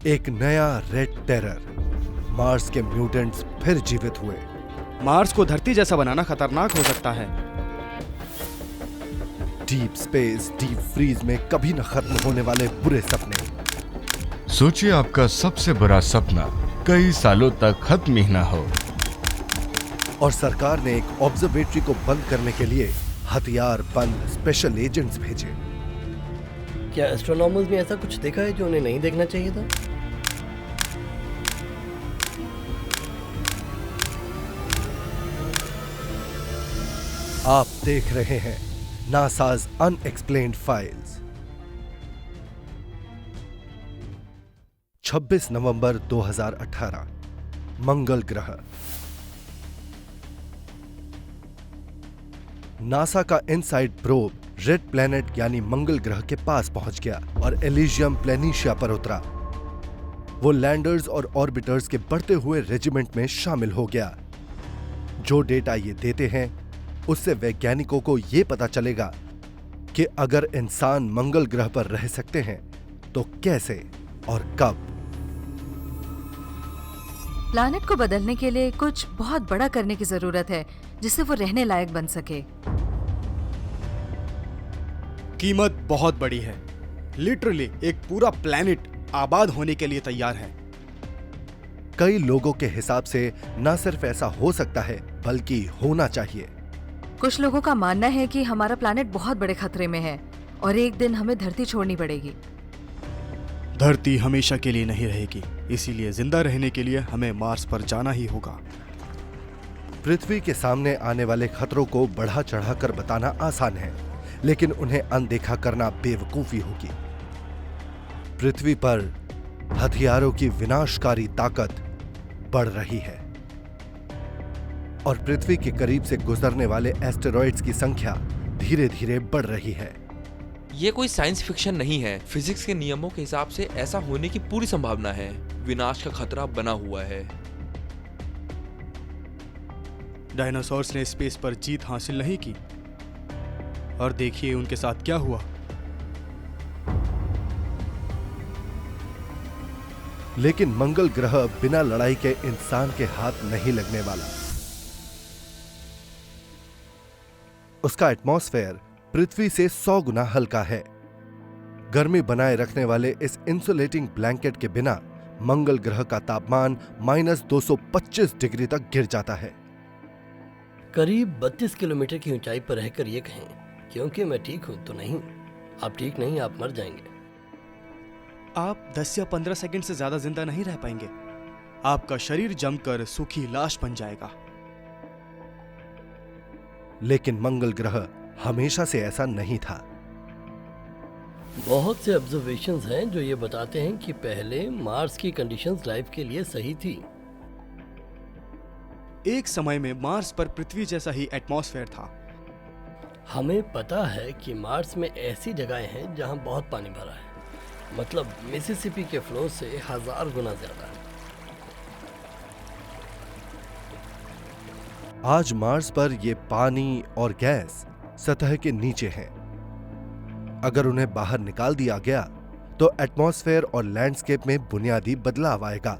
एक नया red terror, Mars के म्यूटेंट्स फिर जीवित हुए। मार्स को धरती जैसा बनाना खतरनाक हो सकता है। डीप स्पेस, डीप फ्रीज में कभी न खत्म होने वाले बुरे सपने। सोचिए आपका सबसे बड़ा सपना कई सालों तक खत्म ही ना हो। और सरकार ने एक ऑब्जर्वेटरी को बंद करने के लिए हथियार बंद स्पेशल एजेंट्स भेजे। क्या एस्ट्रोनॉमर्स ने ऐसा कुछ देखा है जो उन्हें नहीं देखना चाहिए था? आप देख रहे हैं नासाज अनएक्सप्लेन्ड फाइल्स। 26 नवंबर 2018, मंगल ग्रह। नासा का इनसाइड प्रोब रेड प्लैनेट यानी मंगल ग्रह के पास पहुंच गया और एलिजियम प्लेनिशिया पर उतरा। वो लैंडर्स और ऑर्बिटर्स के बढ़ते हुए रेजिमेंट में शामिल हो गया। जो डेटा ये देते हैं उससे वैज्ञानिकों को यह पता चलेगा कि अगर इंसान मंगल ग्रह पर रह सकते हैं तो कैसे और कब। प्लैनेट को बदलने के लिए कुछ बहुत बड़ा करने की जरूरत है जिससे वो रहने लायक बन सके। कीमत बहुत बड़ी है। लिटरली एक पूरा प्लैनेट आबाद होने के लिए तैयार है। कई लोगों के हिसाब से न सिर्फ ऐसा हो सकता है बल्कि होना चाहिए। कुछ लोगों का मानना है कि हमारा प्लैनेट बहुत बड़े खतरे में है और एक दिन हमें धरती छोड़नी पड़ेगी। धरती हमेशा के लिए नहीं रहेगी, इसीलिए जिंदा रहने के लिए हमें मार्स पर जाना ही होगा। पृथ्वी के सामने आने वाले खतरों को बढ़ा चढ़ाकर बताना आसान है, लेकिन उन्हें अनदेखा करना बेवकूफी होगी। पृथ्वी पर हथियारों की विनाशकारी ताकत बढ़ रही है और पृथ्वी के करीब से गुजरने वाले एस्टेरॉइड्स की संख्या धीरे धीरे बढ़ रही है। ये कोई साइंस फिक्शन नहीं है। फिजिक्स के नियमों के हिसाब से ऐसा होने की पूरी संभावना है। विनाश का खतरा बना हुआ है। डायनासोर्स ने स्पेस पर जीत हासिल नहीं की और देखिए उनके साथ क्या हुआ। लेकिन मंगल ग्रह बिना लड़ाई के इंसान के हाथ नहीं लगने वाला। उसका एटमॉस्फेयर पृथ्वी से 100 गुना हल्का है। गर्मी बनाए रखने वाले इस इंसुलेटिंग ब्लैंकेट के बिना मंगल ग्रह का तापमान -225 डिग्री तक गिर जाता है। करीब 32 किलोमीटर की ऊंचाई पर रहकर ये कहें क्योंकि मैं ठीक हूं तो नहीं। आप ठीक नहीं, आप मर जाएंगे। आप 10 या 15 सेकंड से ज्यादा जिंदा नहीं रह पाएंगे। आपका शरीर जमकर सूखी लाश बन जाएगा। लेकिन मंगल ग्रह हमेशा से ऐसा नहीं था। बहुत से ऑब्जर्वेशंस हैं जो ये बताते हैं कि पहले मार्स की कंडीशंस लाइफ के लिए सही थी। एक समय में मार्स पर पृथ्वी जैसा ही एटमॉस्फेयर था। हमें पता है कि मार्स में ऐसी जगहें हैं जहां बहुत पानी भरा है, मतलब मिसिसिपी के फ्लो से 1000 गुना ज्यादा। आज मार्स पर ये पानी और गैस सतह के नीचे हैं। अगर उन्हें बाहर निकाल दिया गया तो एटमॉस्फेयर और लैंडस्केप में बुनियादी बदलाव आएगा।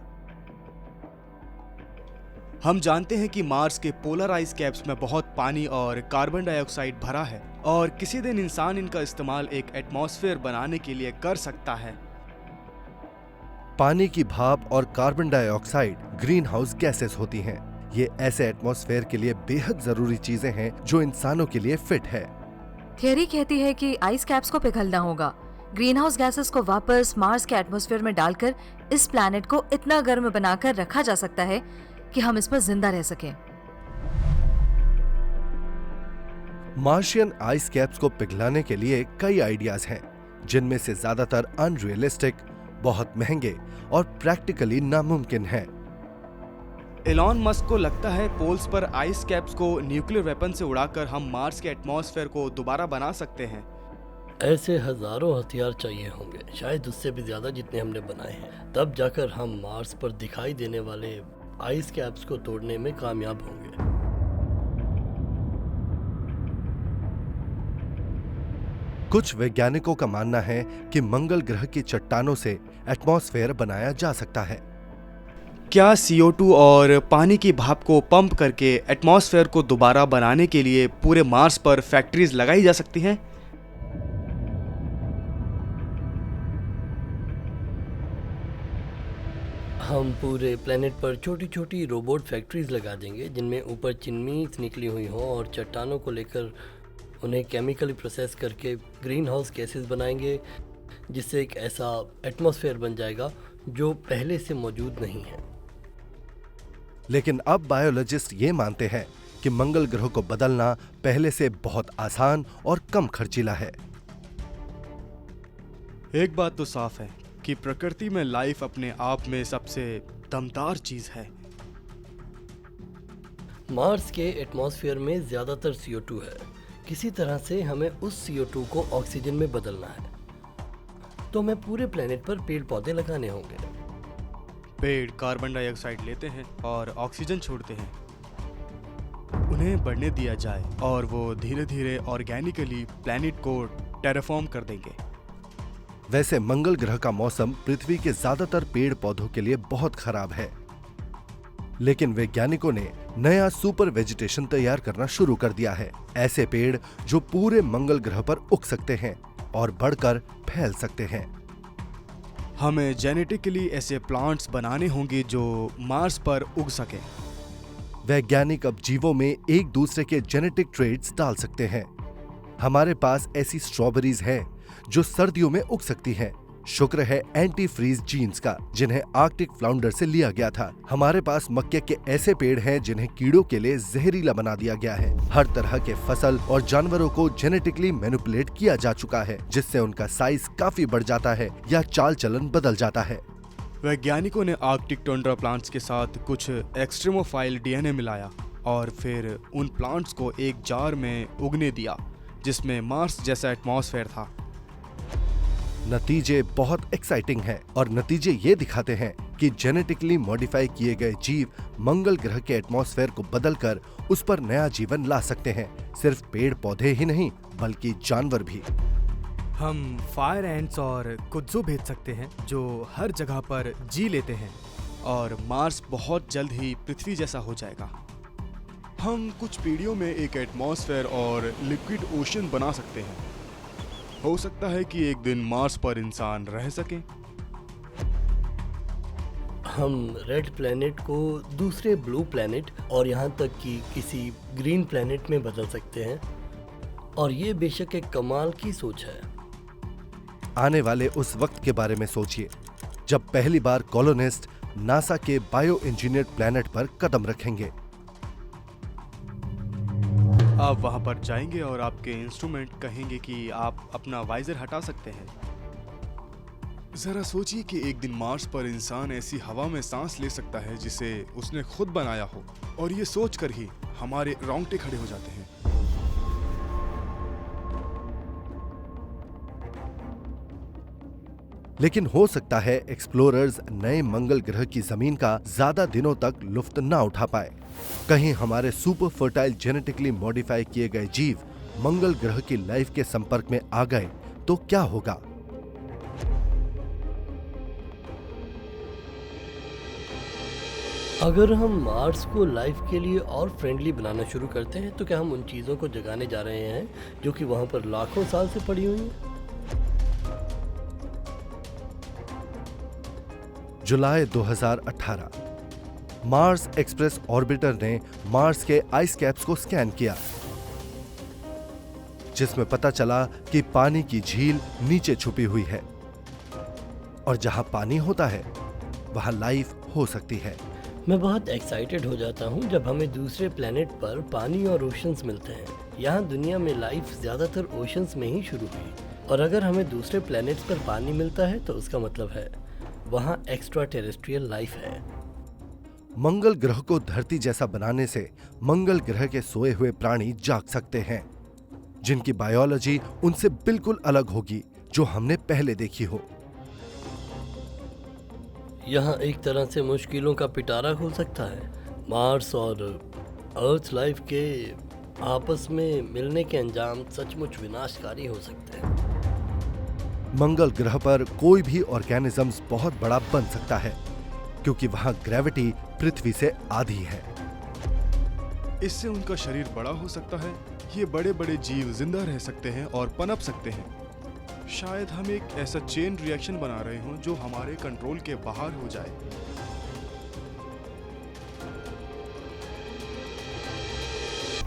हम जानते हैं कि मार्स के पोलर आइस कैप्स में बहुत पानी और कार्बन डाइऑक्साइड भरा है और किसी दिन इंसान इनका इस्तेमाल एक एटमॉस्फेयर बनाने के लिए कर सकता है। पानी की भाप और carbon dioxide green house gases होती हैं। ये ऐसे एटमॉस्फेयर के लिए बेहद जरूरी चीजें हैं जो इंसानों के लिए फिट है। थियरी कहती है कि आइस कैप्स को पिघलना होगा, ग्रीन हाउस गैसेस को वापस मार्स के एटमॉस्फेयर में डालकर इस प्लैनेट को इतना गर्म बनाकर रखा जा सकता है कि हम इस पर जिंदा रह सकें। मार्शियन आइस कैप्स को पिघलाने के लिए कई आइडियाज हैं, जिनमें से ज्यादातर अनरियलिस्टिक, बहुत महंगे और प्रैक्टिकली नामुमकिन हैं। एलॉन मस्क को लगता है पोल्स पर आइस कैप्स को न्यूक्लियर वेपन से उड़ाकर हम मार्स के एटमॉस्फेयर को दोबारा बना सकते हैं। ऐसे हजारों हथियार चाहिए होंगे, शायद उससे भी ज्यादा जितने हमने बनाए हैं। तब जाकर हम मार्स पर दिखाई देने वाले आइस कैप्स को तोड़ने में कामयाब होंगे। कुछ वैज्ञानिकों का मानना है कि मंगल ग्रह की चट्टानों से एटमॉस्फेयर बनाया जा सकता है। क्या CO2 और पानी की भाप को पंप करके एटमॉस्फेयर को दोबारा बनाने के लिए पूरे मार्स पर फैक्ट्रीज लगाई जा सकती हैं? हम पूरे प्लेनेट पर छोटी छोटी रोबोट फैक्ट्रीज लगा देंगे जिनमें ऊपर चिमनीज निकली हुई हों और चट्टानों को लेकर उन्हें केमिकली प्रोसेस करके ग्रीन हाउस गैसेस बनाएंगे, जिससे एक ऐसा एटमॉस्फेयर बन जाएगा जो पहले से मौजूद नहीं है। लेकिन अब बायोलॉजिस्ट ये मानते हैं कि मंगल ग्रह को बदलना पहले से बहुत आसान और कम खर्चीला है। एक बात तो साफ है कि प्रकृति में लाइफ अपने आप में सबसे दमदार चीज है। मार्स के एटमॉस्फेयर में ज़्यादातर CO2 है। किसी तरह से हमें उस CO2 को ऑक्सीजन में बदलना है, तो हमें पूरे प्लेनेट पर पेड़ पौधे लगाने होंगे। पेड़ कार्बन डाइऑक्साइड लेते हैं और ऑक्सीजन छोड़ते हैं। उन्हें बढ़ने दिया जाए और वो धीरे धीरे ऑर्गेनिकली प्लेनेट को टेराफॉर्म कर देंगे। वैसे मंगल ग्रह का मौसम पृथ्वी के ज्यादातर पेड़ पौधों के लिए बहुत खराब है, लेकिन वैज्ञानिकों ने नया सुपर वेजिटेशन तैयार करना शुरू कर दिया है। ऐसे पेड़ जो पूरे मंगल ग्रह पर उग सकते हैं और बढ़कर फैल सकते हैं। हमें जेनेटिकली ऐसे प्लांट्स बनाने होंगे जो मार्स पर उग सकें। वैज्ञानिक अब जीवों में एक दूसरे के जेनेटिक ट्रेड्स डाल सकते हैं। हमारे पास ऐसी स्ट्रॉबेरीज हैं जो सर्दियों में उग सकती हैं। शुक्र है एंटी फ्रीज जीन्स का, जिन्हें आर्कटिक फ्लाउंडर से लिया गया था। हमारे पास मक्के के ऐसे पेड़ हैं जिन्हें कीड़ों के लिए जहरीला बना दिया गया है। हर तरह के फसल और जानवरों को जेनेटिकली मैनिपुलेट किया जा चुका है, जिससे उनका साइज काफी बढ़ जाता है या चाल चलन बदल जाता है। वैज्ञानिकों ने आर्कटिक टुंड्रा प्लांट्स के साथ कुछ एक्सट्रीमोफाइल DNA मिलाया और फिर उन प्लांट्स को एक जार में उगने दिया जिसमें मार्स जैसा एटमॉस्फेयर था। नतीजे बहुत एक्साइटिंग हैं और नतीजे ये दिखाते हैं कि जेनेटिकली मॉडिफाई किए गए जीव मंगल ग्रह के एटमॉस्फेयर को बदलकर उस पर नया जीवन ला सकते हैं। सिर्फ पेड़ पौधे ही नहीं बल्कि जानवर भी। हम फायर एंट्स और कुत्जो भेज सकते हैं जो हर जगह पर जी लेते हैं और मार्स बहुत जल्द ही पृथ्वी जैसा हो जाएगा। हम कुछ पीढ़ियों में एक एटमॉस्फेयर और लिक्विड ओशन बना सकते हैं। हो सकता है कि एक दिन मार्स पर इंसान रह सके। हम रेड प्लेनेट को दूसरे ब्लू प्लेनेट और यहाँ तक कि किसी ग्रीन प्लेनेट में बदल सकते हैं, और ये बेशक एक कमाल की सोच है। आने वाले उस वक्त के बारे में सोचिए जब पहली बार कॉलोनिस्ट नासा के बायो इंजीनियर्ड प्लेनेट पर कदम रखेंगे। आप वहां पर जाएंगे और आपके इंस्ट्रूमेंट कहेंगे कि आप अपना वाइजर हटा सकते हैं। जरा सोचिए कि एक दिन मार्स पर इंसान ऐसी हवा में सांस ले सकता है जिसे उसने खुद बनाया हो, और ये सोचकर ही हमारे रोंगटे खड़े हो जाते हैं। लेकिन हो सकता है एक्सप्लोरर्स नए मंगल ग्रह की जमीन का ज्यादा दिनों तक लुफ्त ना उठा पाए। कहीं हमारे सुपर फर्टाइल जेनेटिकली मॉडिफाई किए गए जीव मंगल ग्रह की लाइफ के संपर्क में आ गए तो क्या होगा? अगर हम मार्स को लाइफ के लिए और फ्रेंडली बनाना शुरू करते हैं तो क्या हम उन चीज़ों को जगाने जा रहे हैं जो कि वहाँ पर लाखों साल से पड़ी हुई हैं? जुलाई 2018 मार्स एक्सप्रेस ऑर्बिटर ने मार्स के आइस कैप्स को स्कैन किया, जिसमें पता चला कि पानी की झील नीचे छुपी हुई है और जहां पानी होता है वहां लाइफ हो सकती है। मैं बहुत एक्साइटेड हो जाता हूँ जब हमें दूसरे प्लेनेट पर पानी और ओशंस मिलते हैं। यहाँ दुनिया में लाइफ ज़्यादातर ओशंस में ही शुरू हुई, और अगर हमें दूसरे प्लेनेट्स पर पानी मिलता है तो उसका मतलब है वहाँ एक्स्ट्रा टेरेस्ट्रियल लाइफ है। मंगल ग्रह को धरती जैसा बनाने से मंगल ग्रह के सोए हुए प्राणी जाग सकते हैं, जिनकी बायोलॉजी उनसे बिल्कुल अलग होगी जो हमने पहले देखी हो। यहाँ एक तरह से मुश्किलों का पिटारा खुल सकता है। मार्स और अर्थ लाइफ के आपस में मिलने के अंजाम सचमुच विनाशकारी हो सकते हैं। मंगल ग्रह पर कोई भी ऑर्गेनिजम्स बहुत बड़ा बन सकता है क्योंकि वहां ग्रेविटी पृथ्वी से आधी है। इससे उनका शरीर बड़ा हो सकता है। ये बड़े बड़े जीव जिंदा रह सकते हैं और पनप सकते हैं। शायद हम एक ऐसा चेन रिएक्शन बना रहे हों जो हमारे कंट्रोल के बाहर हो जाए।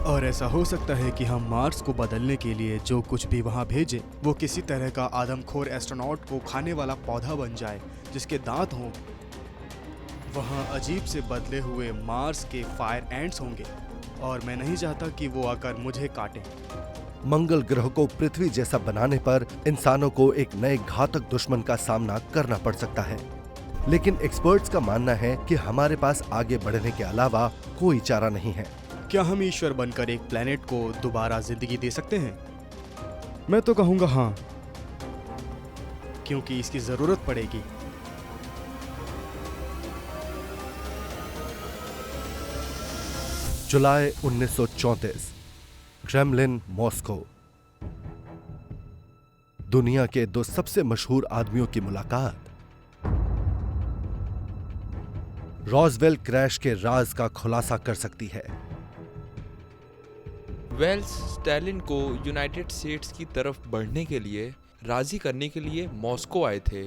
और ऐसा हो सकता है कि हम मार्स को बदलने के लिए जो कुछ भी वहां भेजें वो किसी तरह का आदमखोर एस्ट्रोनॉट को खाने वाला पौधा बन जाए जिसके दांत हों। वहां अजीब से बदले हुए मार्स के फायर एंट्स होंगे और मैं नहीं चाहता कि वो आकर मुझे काटें। मंगल ग्रह को पृथ्वी जैसा बनाने पर इंसानों को एक नए घातक दुश्मन का सामना करना पड़ सकता है, लेकिन एक्सपर्ट्स का मानना है कि हमारे पास आगे बढ़ने के अलावा कोई चारा नहीं है। क्या हम ईश्वर बनकर एक प्लेनेट को दोबारा जिंदगी दे सकते हैं? मैं तो कहूंगा हाँ, क्योंकि इसकी जरूरत पड़ेगी। जुलाई 1934, क्रेमलिन, मॉस्को। दुनिया के दो सबसे मशहूर आदमियों की मुलाकात। रॉसवेल क्रैश के राज का खुलासा कर सकती है। वेल्स स्टालिन को यूनाइटेड स्टेट्स की तरफ बढ़ने के लिए राजी करने के लिए मॉस्को आए थे,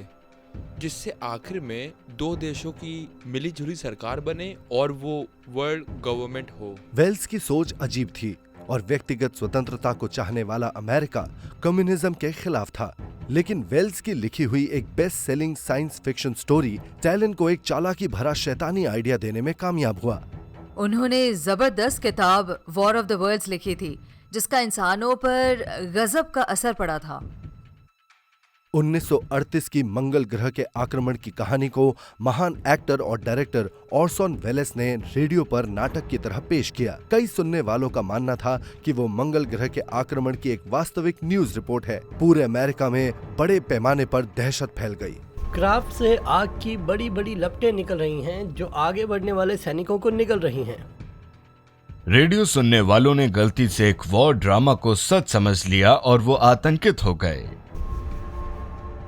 जिससे आखिर में दो देशों की मिलीजुली सरकार बने और वो वर्ल्ड गवर्नमेंट हो। वेल्स की सोच अजीब थी और व्यक्तिगत स्वतंत्रता को चाहने वाला अमेरिका कम्युनिज्म के खिलाफ था, लेकिन वेल्स की लिखी हुई एक best selling science fiction story Stalin को एक चालाकी भरा शैतानी आइडिया देने में कामयाब हुआ। उन्होंने जबरदस्त किताब वॉर ऑफ द वर्ल्ड्स लिखी थी, जिसका इंसानों पर गजब का असर पड़ा था। 1938 की मंगल ग्रह के आक्रमण की कहानी को महान एक्टर और डायरेक्टर ऑर्सन वेलेस ने रेडियो पर नाटक की तरह पेश किया। कई सुनने वालों का मानना था कि वो मंगल ग्रह के आक्रमण की एक वास्तविक न्यूज रिपोर्ट है। पूरे अमेरिका में बड़े पैमाने पर दहशत फैल गई। क्राफ्ट से आग की बड़ी बड़ी लपटें निकल रही हैं जो आगे बढ़ने वाले सैनिकों को निकल रही हैं। रेडियो सुनने वालों ने गलती से एक वॉर ड्रामा को सच समझ लिया और वो आतंकित हो गए।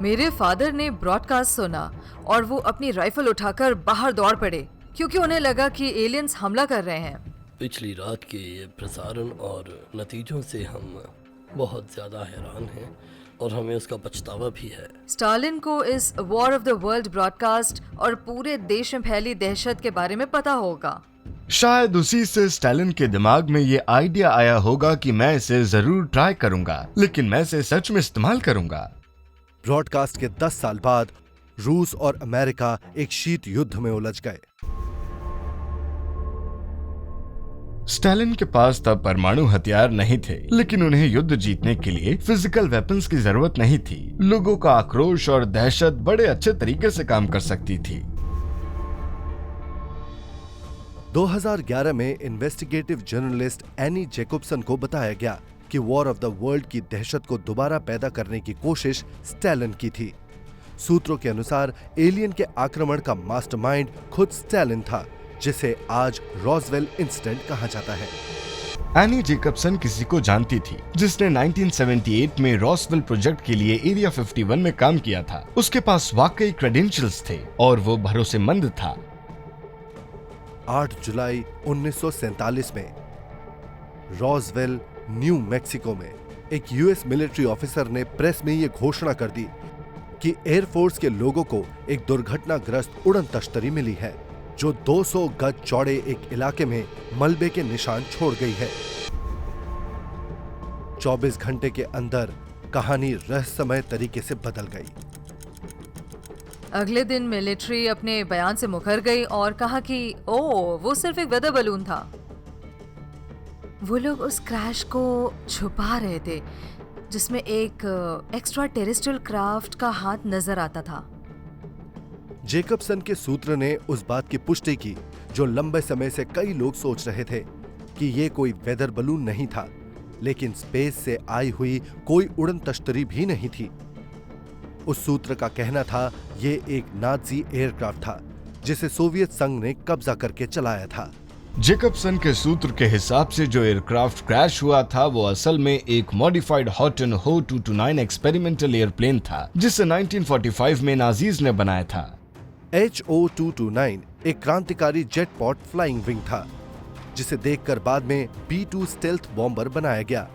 मेरे फादर ने ब्रॉडकास्ट सुना और वो अपनी राइफल उठाकर बाहर दौड़ पड़े क्योंकि उन्हें लगा कि एलियंस हमला कर रहे हैं। पिछली रात के ये प्रसारण और नतीजों से हम बहुत ज्यादा हैरान हैं और हमें उसका पछतावा भी है। स्टालिन को इस war of the world broadcast और पूरे देश में फैली दहशत के बारे में पता होगा। शायद उसी से स्टालिन के दिमाग में ये आइडिया आया होगा कि मैं इसे जरूर ट्राई करूंगा, लेकिन मैं इसे सच में इस्तेमाल करूंगा। ब्रॉडकास्ट के 10 साल बाद रूस और अमेरिका एक शीत युद्ध में उलझ गए। स्टालिन के पास तब परमाणु हथियार नहीं थे, लेकिन उन्हें युद्ध जीतने के लिए फिजिकल वेपन्स की जरूरत नहीं थी। लोगों का आक्रोश और दहशत बड़े अच्छे तरीके से काम कर सकती थी। 2011 में इन्वेस्टिगेटिव जर्नलिस्ट एनी जैकोब्सन को बताया गया कि वॉर ऑफ द वर्ल्ड की दहशत को दोबारा पैदा करने की कोशिश स्टालिन की थी। सूत्रों के अनुसार एलियन के आक्रमण का मास्टरमाइंड खुद स्टालिन था, जिसे आज रॉसवेल इंसिडेंट कहा जाता है। एनी जैकोब्सन किसी को जानती थी जिसने 1978 में रॉसवेल प्रोजेक्ट के लिए एरिया 51 में काम किया था। उसके पास वाकई क्रेडेंशियल्स थे और वो भरोसेमंद था। 8 जुलाई 1947 में रॉसवेल, न्यू मैक्सिको में एक यूएस मिलिट्री ऑफिसर ने प्रेस में ये घोषणा कर दी कि एयरफोर्स के लोगों को एक दुर्घटनाग्रस्त उड़न तश्तरी मिली है जो 200 गज चौड़े एक इलाके में मलबे के निशान छोड़ गई है। 24 घंटे के अंदर कहानी रहस्यमय तरीके से बदल गई। अगले दिन मिलिट्री अपने बयान से मुकर गई और कहा कि वो सिर्फ एक वेदर बलून था। वो लोग उस क्रैश को छुपा रहे थे जिसमें एक एक्स्ट्रा टेरेस्ट्रियल क्राफ्ट का हाथ नजर आता था। जैकोब्सन के सूत्र ने उस बात की पुष्टि की जो लंबे समय से कई लोग सोच रहे थे कि ये कोई वेदर बलून नहीं था, लेकिन स्पेस से आई हुई कोई उड़न तश्तरी भी नहीं थी। उस सूत्र का कहना था ये एक नाजी एयरक्राफ्ट था जिसे सोवियत संघ ने कब्जा करके चलाया था। जेकबसन के सूत्र के हिसाब से जो एयरक्राफ्ट क्रैश हुआ था वो असल में एक मॉडिफाइड हॉटन हो 229 एक्सपेरिमेंटल एयरप्लेन था, जिसे 1945 में नाजीज ने बनाया था। HO-229 एक क्रांतिकारी जेटपॉट फ्लाइंग विंग था, जिसे देखकर बाद में B-2 स्टेल्थ बॉम्बर बनाया गया।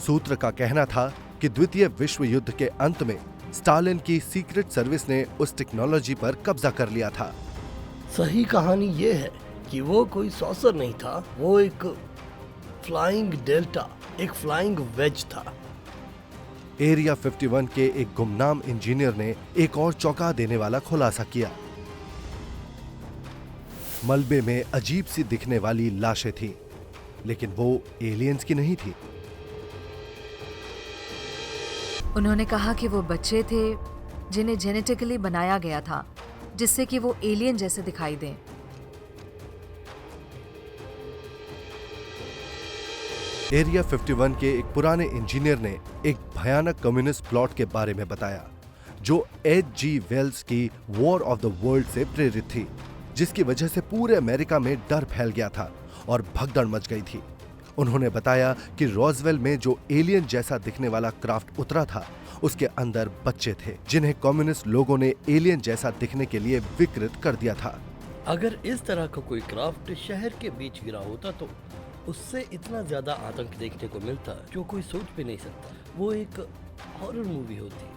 सूत्र का कहना था कि द्वितीय विश्व युद्ध के अंत में स्टालिन की सीक्रेट सर्विस ने उस टेक्नोलॉजी पर कब्जा कर लिया था। सही कहानी ये है कि वो कोई सॉसर नहीं था, वो एक फ्लाइंग डेल्टा, एक फ्लाइंग वेज था। एरिया 51 के एक गुमनाम इंजीनियर ने एक और चौंका देने वाला खुलासा किया। मलबे में अजीब सी दिखने वाली लाशें थीं, लेकिन वो एलियंस की नहीं थी। उन्होंने कहा कि वो बच्चे थे जिन्हें जेनेटिकली बनाया गया था जिससे कि वो एलियन जैसे दिखाई दें। एरिया 51 के एक पुराने इंजीनियर ने एक भयानक कम्युनिस्ट प्लॉट के बारे में बताया, जो H.G. वेल्स की वॉर ऑफ द वर्ल्ड से प्रेरित थी, जिसकी वजह से पूरे अमेरिका में डर फैल गया था और भगदड़ मच गई थी। उन्होंने बताया कि रॉसवेल में जो एलियन जैसा दिखने वाला क्राफ्ट उतरा था, उसके अंदर बच्चे थे जिन्हें कम्युनिस्ट लोगों ने एलियन जैसा दिखने के लिए विकृत कर दिया था। अगर इस तरह का कोई क्राफ्ट शहर के बीच गिरा होता तो उससे इतना ज्यादा आतंक देखने को मिलता जो कोई सोच भी नहीं सकता। वो एक हॉरर मूवी होती।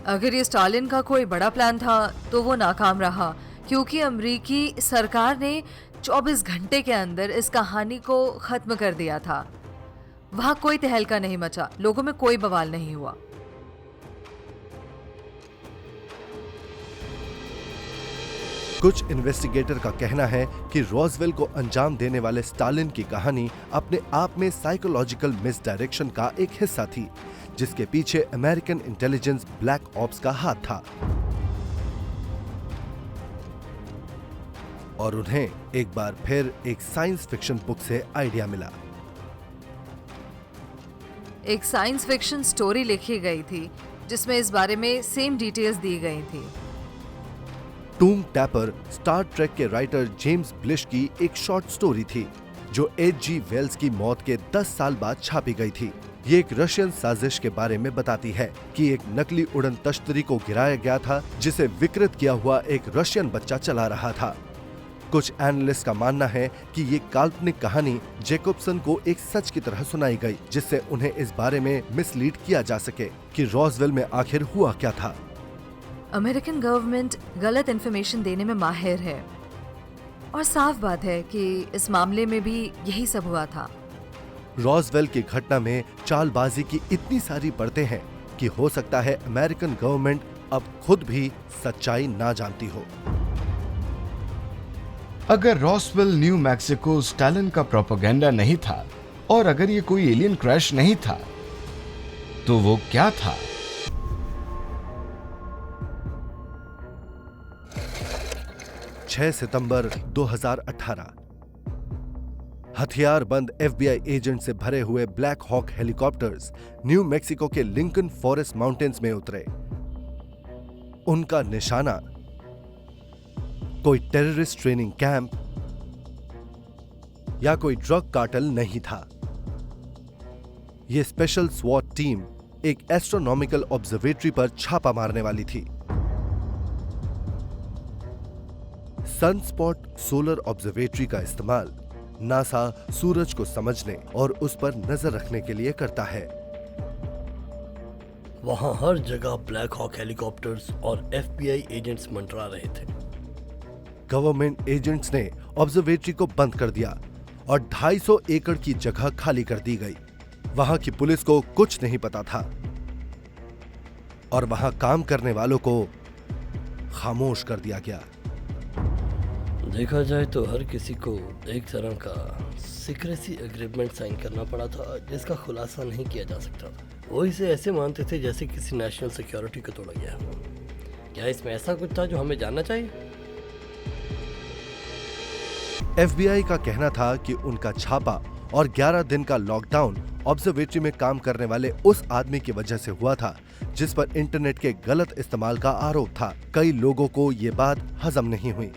अगर ये स्टालिन का कोई बड़ा प्लान था तो वो नाकाम रहा, क्योंकि अमेरिकी सरकार ने 24 घंटे के अंदर इस कहानी को खत्म कर दिया था। वहां कोई तहलका नहीं मचा, लोगों में कोई बवाल नहीं हुआ। कुछ इन्वेस्टिगेटर का कहना है कि रॉसवेल को अंजाम देने वाले स्टालिन की कहानी अपने आप में साइकोलॉजिकल मिसडायरेक्शन का एक हिस्सा थी, जिसके पीछे अमेरिकन इंटेलिजेंस ब्लैक ऑप्स का हाथ था। और उन्हें एक बार फिर एक साइंस फिक्शन बुक से आइडिया मिला। एक साइंस फिक्शन स्टोरी लिखी गई थी जिसमें इस बारे में सेम डिटेल्स दी गई थी। टूम टैपर स्टार ट्रेक के राइटर जेम्स ब्लिश की एक शॉर्ट स्टोरी थी, जो H.G. वेल्स की मौत के 10 साल बाद छापी गई थी। ये एक रशियन साजिश के बारे में बताती है कि एक नकली उड़न तश्तरी को गिराया गया था, जिसे विकृत किया हुआ एक रशियन बच्चा चला रहा था। कुछ एनालिस्ट का मानना है कि ये काल्पनिक कहानी जेकबसन को एक सच की तरह सुनाई गई, जिससे उन्हें इस बारे में मिसलीड किया जा सके कि रॉसवेल में आखिर हुआ क्या था। अमेरिकन गवर्नमेंट गलत इन्फॉर्मेशन देने में माहिर है, और साफ बात है कि इस मामले में भी यही सब हुआ था। रॉसवेल की घटना में चालबाजी की इतनी सारी परतें हैं कि हो सकता है अमेरिकन गवर्नमेंट अब खुद भी सच्चाई ना जानती हो। अगर रॉसवेल न्यू मैक्सिको स्टालिन का प्रोपेगेंडा नहीं था, और अगर ये कोई एलियन क्रैश नहीं था, तो वो क्या था? सितंबर 2018 हथियारबंद FBI एजेंट से भरे हुए Black Hawk helicopters New Mexico के लिंकन फॉरेस्ट माउंटेन्स में उतरे। उनका निशाना कोई टेररिस्ट ट्रेनिंग कैंप या कोई ड्रग कार्टेल नहीं था। यह स्पेशल स्वॉट टीम एक एस्ट्रोनॉमिकल ऑब्जर्वेटरी पर छापा मारने वाली थी। सनस्पॉट सोलर ऑब्जर्वेटरी का इस्तेमाल नासा सूरज को समझने और उस पर नजर रखने के लिए करता है। वहां हर जगह ब्लैक हॉक हेलीकॉप्टर्स और FBI एजेंट्स मंडरा रहे थे। गवर्नमेंट एजेंट्स ने ऑब्जर्वेटरी को बंद कर दिया और 250 एकड़ की जगह खाली कर दी गई। वहां की पुलिस को कुछ नहीं पता था और वहां काम करने वालों को खामोश कर दिया गया। देखा जाए तो हर किसी को एक तरह का सीक्रेसी एग्रीमेंट साइन करना पड़ा था, जिसका खुलासा नहीं किया जा सकता था। वो इसे ऐसे मानते थे जैसे किसी नेशनल सिक्योरिटी को तोड़ा गया। क्या इसमें ऐसा कुछ था जो हमें जानना चाहिए? FBI का कहना था कि उनका छापा और 11 दिन का लॉकडाउन ऑब्जर्वेटरी में काम करने वाले उस आदमी की वजह से हुआ था, जिस पर इंटरनेट के गलत इस्तेमाल का आरोप था। कई लोगों को ये बात हजम नहीं हुई।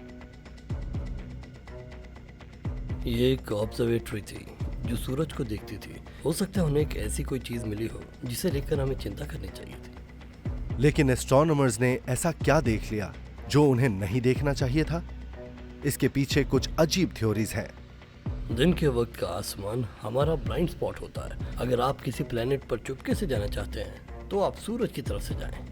ये एक ऑब्जर्वेटरी थी जो सूरज को देखती थी। हो सकता है उन्हें एक ऐसी कोई चीज मिली हो जिसे लेकर हमें चिंता करनी चाहिए थी। लेकिन एस्ट्रोनॉमर्स ने ऐसा क्या देख लिया जो उन्हें नहीं देखना चाहिए था? इसके पीछे कुछ अजीब थ्योरीज हैं। दिन के वक्त का आसमान हमारा ब्लाइंड स्पॉट होता है। अगर आप किसी प्लेनेट पर चुपके से जाना चाहते हैं तो आप सूरज की तरफ से जाएं।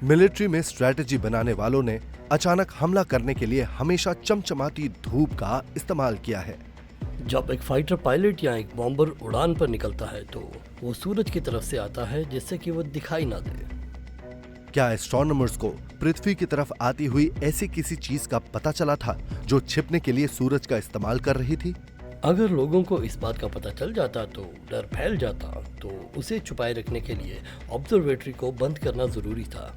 मिलिट्री में स्ट्रैटेजी बनाने वालों ने अचानक हमला करने के लिए हमेशा चमचमाती धूप का इस्तेमाल किया है। जब एक फाइटर पायलट या एक बॉम्बर उड़ान पर निकलता है तो वो सूरज की तरफ से आता है जिससे कि वो दिखाई ना दे। क्या एस्ट्रोनॉमर्स को पृथ्वी की तरफ आती हुई ऐसी किसी चीज का पता चला था जो छिपने के लिए सूरज का इस्तेमाल कर रही थी? अगर लोगों को इस बात का पता चल जाता तो डर फैल जाता, तो उसे छुपाए रखने के लिए ऑब्जर्वेटरी को बंद करना जरूरी था।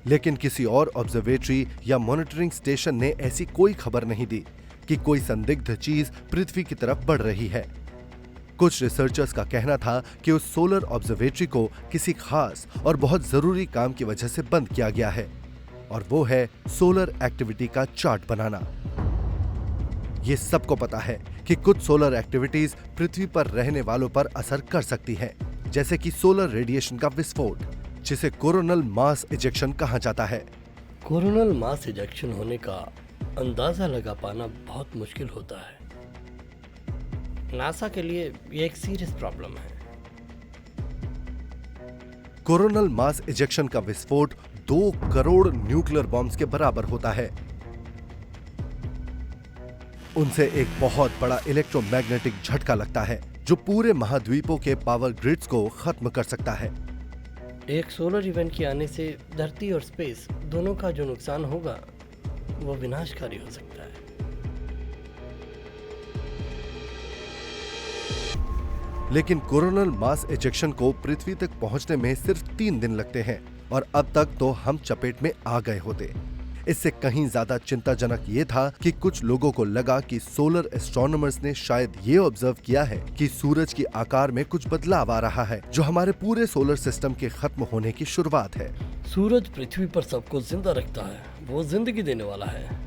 लेकिन किसी और ऑब्जर्वेटरी या मॉनिटरिंग स्टेशन ने ऐसी कोई खबर नहीं दी कि कोई संदिग्ध चीज पृथ्वी की तरफ बढ़ रही है। कुछ रिसर्चर्स का कहना था कि उस सोलर ऑब्जर्वेटरी को किसी खास और बहुत जरूरी काम की वजह से बंद किया गया है, और वो है सोलर एक्टिविटी का चार्ट बनाना। ये सबको पता है कि कुछ सोलर एक्टिविटीज पृथ्वी पर रहने वालों पर असर कर सकती हैं, जैसे कि सोलर रेडिएशन का विस्फोट, जिसे कोरोनल मास इजेक्शन कहा जाता है। कोरोनल मास इजेक्शन होने का अंदाजा लगा पाना बहुत मुश्किल होता है। नासा के लिए ये एक सीरियस प्रॉब्लम है। कोरोनल मास इजेक्शन का विस्फोट 2 करोड़ न्यूक्लियर बॉम्ब्स के बराबर होता है। उनसे एक बहुत बड़ा इलेक्ट्रोमैग्नेटिक झटका लगता है जो पूरे महाद्वीपों के पावर ग्रिड्स को खत्म कर सकता है। एक सोलर इवेंट के आने से धरती और स्पेस दोनों का जो नुकसान होगा वो विनाशकारी हो सकता है। लेकिन कोरोनल मास इजेक्शन को पृथ्वी तक पहुंचने में सिर्फ 3 दिन लगते हैं, और अब तक तो हम चपेट में आ गए होते। इससे कहीं ज्यादा चिंताजनक ये था कि कुछ लोगों को लगा कि सोलर एस्ट्रोनॉमर्स ने शायद ये ऑब्जर्व किया है कि सूरज की आकार में कुछ बदलाव आ रहा है, जो हमारे पूरे सोलर सिस्टम के खत्म होने की शुरुआत है। सूरज पृथ्वी पर सबको जिंदा रखता है, वो जिंदगी देने वाला है।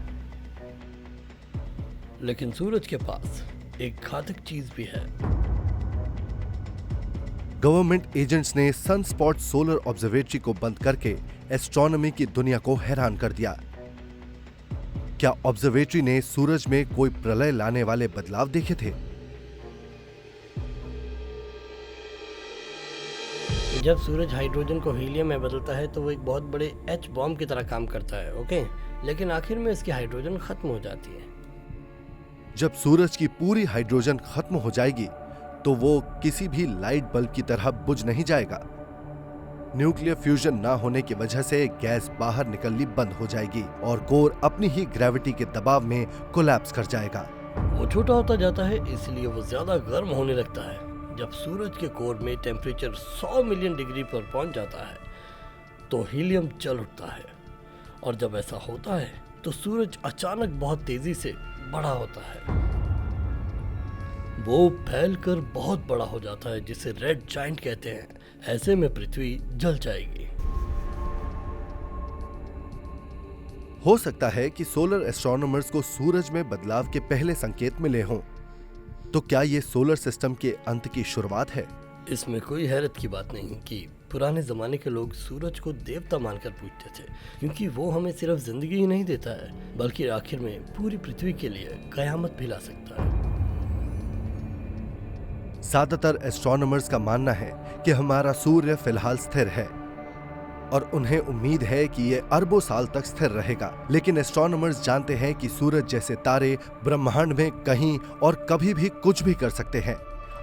लेकिन सूरज के पास एक घातक चीज भी है। गवर्नमेंट एजेंट्स ने सनस्पॉट सोलर ऑब्जर्वेटरी को बंद करके एस्ट्रोनॉमी की दुनिया को हैरान कर दिया। क्या ऑब्जर्वेटरी ने सूरज में कोई प्रलय लाने वाले बदलाव देखे थे? जब सूरज हाइड्रोजन को हीलियम में बदलता है तो वो एक बहुत बड़े एच बॉम्ब की तरह काम करता है, ओके? लेकिन आखिर में इसकी हाइड्रोजन खत्म हो जाती है। जब सूरज की पूरी हाइड्रोजन खत्म हो जाएगी तो वो किसी भी लाइट बल्ब की तरह बुझ नहीं जाएगा। न्यूक्लियर फ्यूजन ना होने की वजह से गैस बाहर निकलनी बंद हो जाएगी और कोर अपनी ही ग्रेविटी के दबाव में कोलैप्स कर जाएगा। वो छोटा होता जाता है, इसलिए वो ज्यादा गर्म होने लगता है। जब सूरज के कोर में टेम्परेचर 100 मिलियन डिग्री पर पहुंच जाता है तो हीलियम जल उठता है, और जब ऐसा होता है तो सूरज अचानक बहुत तेजी से बड़ा होता है। वो फैलकर बहुत बड़ा हो जाता है, जिसे रेड जायंट कहते हैं। ऐसे में पृथ्वी जल जाएगी। हो सकता है कि सोलर एस्ट्रोनॉमर्स को सूरज में बदलाव के पहले संकेत मिले हों। तो क्या ये सोलर सिस्टम के अंत की शुरुआत है? इसमें कोई हैरत की बात नहीं कि पुराने जमाने के लोग सूरज को देवता मानकर पूजते थे, क्योंकि वो हमें सिर्फ जिंदगी ही नहीं देता है बल्कि आखिर में पूरी पृथ्वी के लिए कयामत भी ला सकता है। ज्यादातर एस्ट्रोनॉमर्स का मानना है कि हमारा सूर्य फिलहाल स्थिर है और उन्हें उम्मीद है कि ये अरबों साल तक स्थिर रहेगा। लेकिन एस्ट्रोनॉमर्स जानते हैं कि सूरज जैसे तारे ब्रह्मांड में कहीं और कभी भी कुछ भी कर सकते हैं,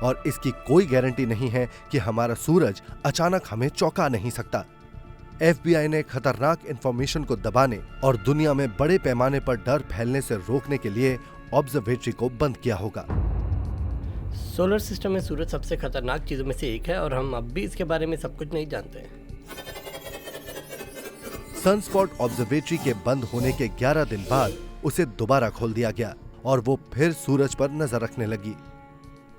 और इसकी कोई गारंटी नहीं है कि हमारा सूरज अचानक हमें चौंका नहीं सकता। FBI ने खतरनाक इंफॉर्मेशन को दबाने और दुनिया में बड़े पैमाने पर डर फैलने से रोकने के लिए ऑब्जर्वेटरी को बंद किया होगा। सोलर सिस्टम में सूरज सबसे खतरनाक चीजों में से एक है, और हम अब भी इसके बारे में सब कुछ नहीं जानते हैं। सनस्पॉट ऑब्जर्वेटरी के बंद होने के 11 दिन बाद उसे दोबारा खोल दिया गया और वो फिर सूरज पर नजर रखने लगी।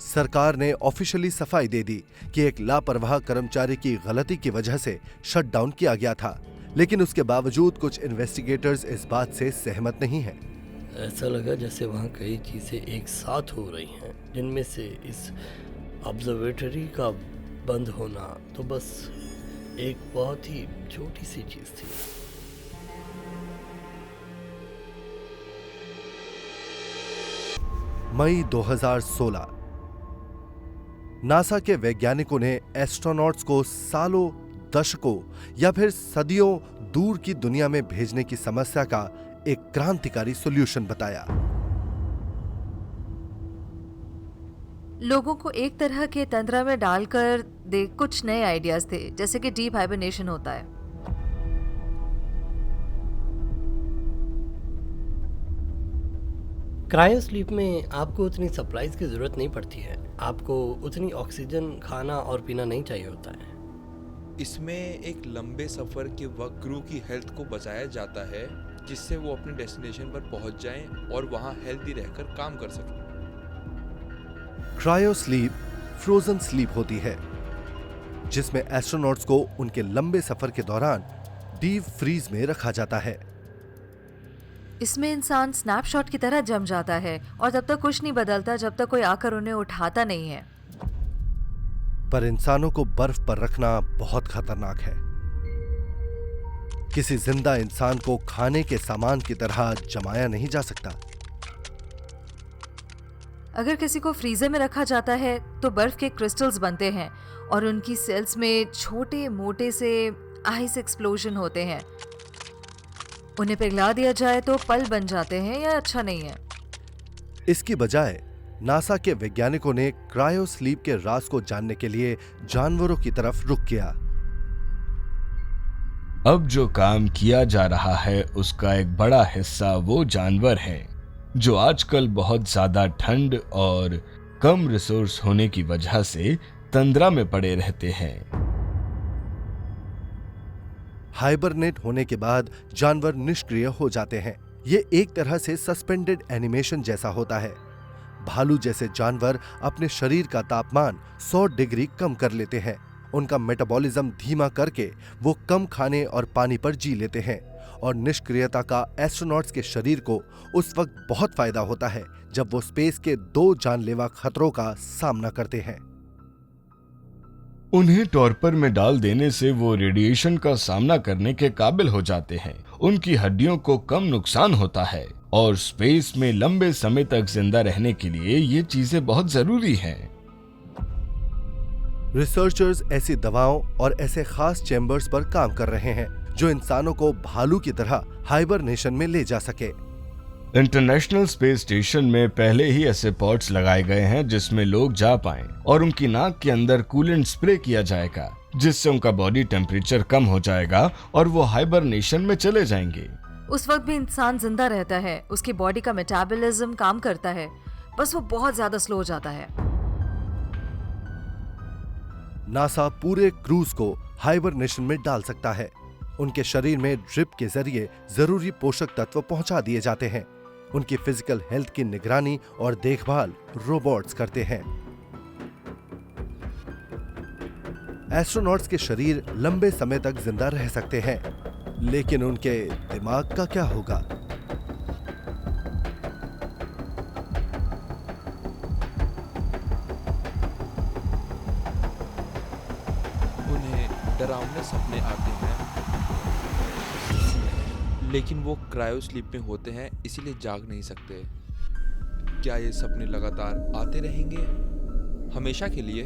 सरकार ने ऑफिशियली सफाई दे दी कि एक लापरवाह कर्मचारी की गलती की वजह से शटडाउन किया गया था, लेकिन उसके बावजूद कुछ इन्वेस्टिगेटर्स इस बात से सहमत नहीं हैं। ऐसा लगा जैसे वहाँ कई चीज़ें एक साथ हो रही हैं, जिनमें से इस ऑब्जर्वेटरी का बंद होना तो बस एक बहुत ही छोटी सी चीज़ थी। मई 2016 नासा के वैज्ञानिकों ने एस्ट्रोनॉट्स को सालों, दशकों या फिर सदियों दूर की दुनिया में भेजने की समस्या का एक क्रांतिकारी सॉल्यूशन बताया। लोगों को एक तरह के तंत्र में डालकर दे कुछ नए आइडियाज थे, जैसे कि डीप हाइबरनेशन होता है। क्रायो स्लीप में आपको उतनी सप्लाईज की ज़रूरत नहीं पड़ती है, आपको उतनी ऑक्सीजन, खाना और पीना नहीं चाहिए होता है। इसमें एक लंबे सफ़र के वक्त क्रू की हेल्थ को बचाया जाता है, जिससे वो अपने डेस्टिनेशन पर पहुंच जाएं और वहां हेल्दी रहकर काम कर सकें। क्रायो स्लीप फ्रोजन स्लीप होती है, जिसमें एस्ट्रोनॉट्स को उनके लंबे सफर के दौरान डीप फ्रीज में रखा जाता है। इसमें इंसान स्नैपशॉट की तरह जम जाता है और तब तक कुछ नहीं बदलता जब तक कोई आकर उन्हें उठाता नहीं है। पर इंसानों को बर्फ पर रखना बहुत खतरनाक है। किसी जिंदा इंसान को खाने के सामान की तरह जमाया नहीं जा सकता। अगर किसी को फ्रीजर में रखा जाता है तो बर्फ के क्रिस्टल्स बनते हैं और उनकी सेल्स में छोटे मोटे से आइस एक्सप्लोजन होते हैं। उन्हें पिघला दिया जाए तो पल बन जाते हैं। यह अच्छा नहीं है। इसकी बजाय नासा के वैज्ञानिकों ने क्रायो स्लीप के राज को जानने के लिए जानवरों की तरफ रुख किया। अब जो काम किया जा रहा है उसका एक बड़ा हिस्सा वो जानवर हैं जो आजकल बहुत ज्यादा ठंड और कम रिसोर्स होने की वजह से तंद्रा में पड़े रहते हैं। हाइबरनेट होने के बाद जानवर निष्क्रिय हो जाते हैं। ये एक तरह से सस्पेंडेड एनिमेशन जैसा होता है। भालू जैसे जानवर अपने शरीर का तापमान 100 डिग्री कम कर लेते हैं। उनका मेटाबॉलिज्म धीमा करके वो कम खाने और पानी पर जी लेते हैं और निष्क्रियता का एस्ट्रोनॉट्स के शरीर को उस वक्त बहुत फायदा होता है जब वो स्पेस के 2 जानलेवा खतरों का सामना करते हैं। उन्हें टॉर्पर में डाल देने से वो रेडिएशन का सामना करने के काबिल हो जाते हैं। उनकी हड्डियों को कम नुकसान होता है और स्पेस में लंबे समय तक जिंदा रहने के लिए ये चीजें बहुत जरूरी हैं। रिसर्चर्स ऐसी दवाओं और ऐसे खास चैम्बर्स पर काम कर रहे हैं जो इंसानों को भालू की तरह हाइबरनेशन में ले जा सके। इंटरनेशनल स्पेस स्टेशन में पहले ही ऐसे पॉड्स लगाए गए हैं जिसमें लोग जा पाएं और उनकी नाक के अंदर कूलेंट स्प्रे किया जाएगा, जिससे उनका बॉडी टेम्परेचर कम हो जाएगा और वो हाइबरनेशन में चले जाएंगे। उस वक्त भी इंसान जिंदा रहता है, उसकी बॉडी का मेटाबॉलिज्म काम करता है, बस वो बहुत ज्यादा स्लो हो जाता है। नासा पूरे क्रूज को हाइबरनेशन में डाल सकता है। उनके शरीर में ड्रिप के जरिए जरूरी पोषक तत्व पहुंचा दिए जाते हैं। उनकी फिजिकल हेल्थ की निगरानी और देखभाल रोबोट्स करते हैं। एस्ट्रोनॉट्स के शरीर लंबे समय तक जिंदा रह सकते हैं, लेकिन उनके दिमाग का क्या होगा? उन्हें डरावने सपने आते हैं, लेकिन वो क्रायो स्लीप में होते हैं, इसीलिए जाग नहीं सकते। क्या ये सपने लगातार आते रहेंगे हमेशा के लिए?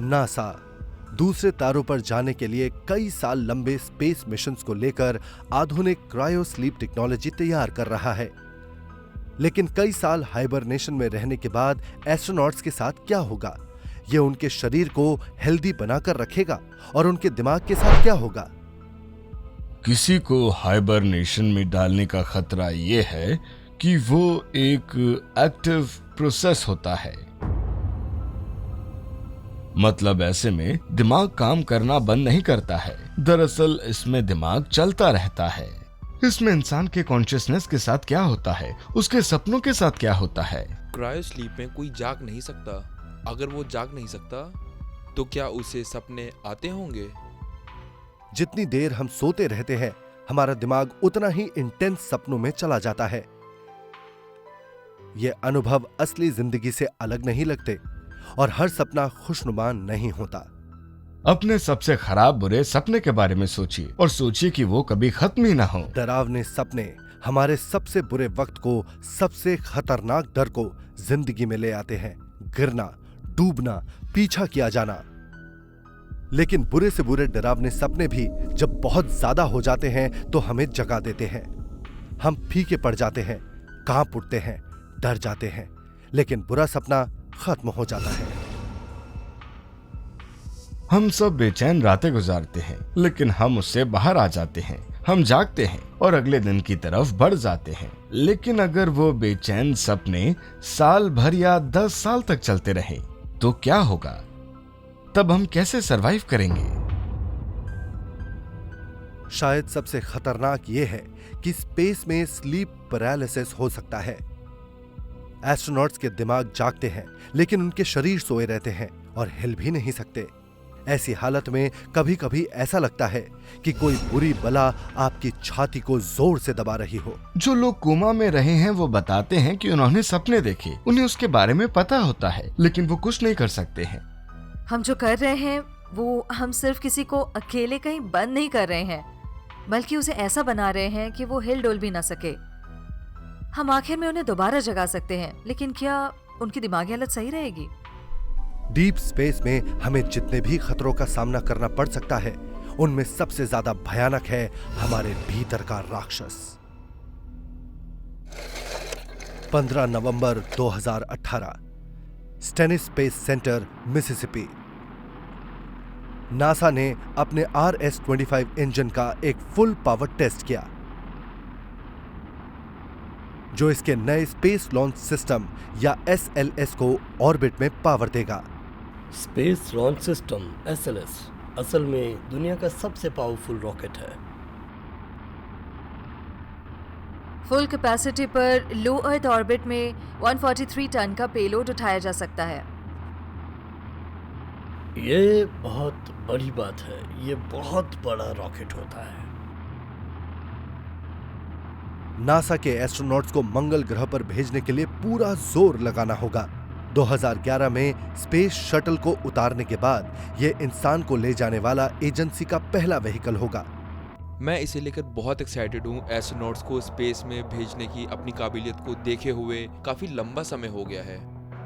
नासा दूसरे तारों पर जाने के लिए कई साल लंबे स्पेस मिशंस को लेकर आधुनिक क्रायो स्लीप टेक्नोलॉजी तैयार कर रहा है। लेकिन कई साल हाइबरनेशन में रहने के बाद एस्ट्रोनॉट्स के साथ क्या होगा? ये उनके शरीर को हेल्दी बनाकर रखेगा और उनके दिमाग के साथ क्या होगा? किसी को हाइबरनेशन में डालने का खतरा ये है कि वो एक एक्टिव प्रोसेस होता है। मतलब ऐसे में दिमाग काम करना बंद नहीं करता है। दरअसल इसमें दिमाग चलता रहता है। इसमें इंसान के कॉन्शियसनेस के साथ क्या होता है, उसके सपनों के साथ क्या होता है। क्रायो स्लीप में कोई जाग नहीं सकता। अगर वो जाग नहीं सकता तो क्या उसे सपने आते होंगे? जितनी देर हम सोते रहते हैं, हमारा दिमाग उतना ही इंटेंस सपनों में चला जाता है। ये अनुभव असली जिंदगी से अलग नहीं लगते और हर सपना खुशनुमा नहीं होता। अपने सबसे खराब बुरे सपने के बारे में सोचिए और सोचिए कि वो कभी खत्म ही ना हो। डरावने सपने हमारे सबसे बुरे वक्त को, सबसे खतरनाक डर को जिंदगी में ले आते हैं। गिरना, डूबना, पीछा किया जाना। लेकिन बुरे से बुरे डरावने सपने भी जब बहुत ज्यादा हो जाते हैं तो हमें जगा देते हैं। हम फीके पड़ जाते हैं, कांप उठते हैं, डर जाते हैं, लेकिन बुरा सपना खत्म हो जाता है। हम सब बेचैन रातें गुजारते हैं, लेकिन हम उससे बाहर आ जाते हैं। हम जागते हैं और अगले दिन की तरफ बढ़ जाते हैं। लेकिन अगर वो बेचैन सपने साल भर या 10 साल तक चलते रहे तो क्या होगा? तब हम कैसे सरवाइव करेंगे? शायद सबसे खतरनाक ये है कि स्पेस में स्लीप पैरालिसिस हो सकता है। एस्ट्रोनॉट्स के दिमाग जागते हैं, लेकिन उनके शरीर सोए रहते हैं और हिल भी नहीं सकते। ऐसी हालत में कभी कभी ऐसा लगता है कि कोई बुरी बला आपकी छाती को जोर से दबा रही हो। जो लोग कोमा में रहे हैं वो बताते हैं कि उन्होंने सपने देखे, उन्हें उसके बारे में पता होता है, लेकिन वो कुछ नहीं कर सकते हैं। हम जो कर रहे हैं वो हम सिर्फ किसी को अकेले कहीं बंद नहीं कर रहे हैं, बल्कि उसे ऐसा बना रहे हैं कि वो हिल डुल भी ना सके। हम आखिर में उन्हें दोबारा जगा सकते हैं, लेकिन क्या उनकी दिमागी हालत सही रहेगी? डीप स्पेस में हमें जितने भी खतरों का सामना करना पड़ सकता है, उनमें सबसे ज्यादा भयानक है हमारे भीतर का राक्षस। 15 नवंबर 2018, stainless space centre, Mississippi. NASA ने अपने RS-25 इंजन का एक फुल पावर टेस्ट किया, जो इसके नए स्पेस लॉन्च सिस्टम या SLS को ऑर्बिट में पावर देगा। स्पेस लॉन्च सिस्टम SLS असल में दुनिया का सबसे पावरफुल रॉकेट है। फुल कैपेसिटी पर लो अर्थ ऑर्बिट में 143 टन का पेलोड उठाया जा सकता है। ये बहुत बड़ी बात है। ये बहुत बड़ा रॉकेट होता है। नासा के एस्ट्रोनॉट्स को मंगल ग्रह पर भेजने के लिए पूरा जोर लगाना होगा। 2011 में स्पेस शटल को उतारने के बाद यह इंसान को ले जाने वाला एजेंसी का पहला व्हीकल होगा। मैं इसे लेकर बहुत एक्साइटेड हूँ। एस्ट्रोनॉट्स को स्पेस में भेजने की अपनी काबिलियत को देखे हुए काफी लंबा समय हो गया है।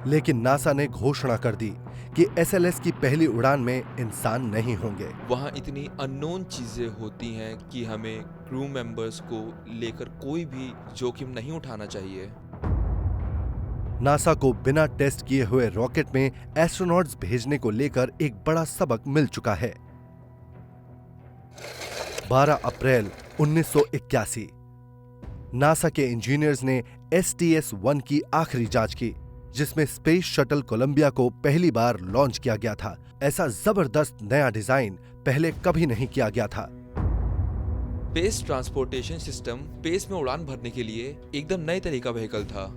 लेकिन नासा ने घोषणा कर दी कि SLS की पहली उड़ान में इंसान नहीं होंगे। वहाँ इतनी अननोन चीजें होती हैं कि हमें क्रू मेंबर्स को लेकर कोई भी जोखिम नहीं उठाना चाहिए। नासा को बिना टेस्ट किए हुए रॉकेट में एस्ट्रोनॉट्स भेजने को लेकर एक बड़ा सबक मिल चुका है। 12 अप्रैल 1981, नासा के इंजीनियर्स ने STS-1 की आखिरी जांच की, जिसमें स्पेस शटल कोलंबिया को पहली बार लॉन्च किया गया था। ऐसा जबरदस्त नया डिजाइन पहले कभी नहीं किया गया था। स्पेस ट्रांसपोर्टेशन सिस्टम स्पेस में उड़ान भरने के लिए एकदम नए तरह का व्हीकल था।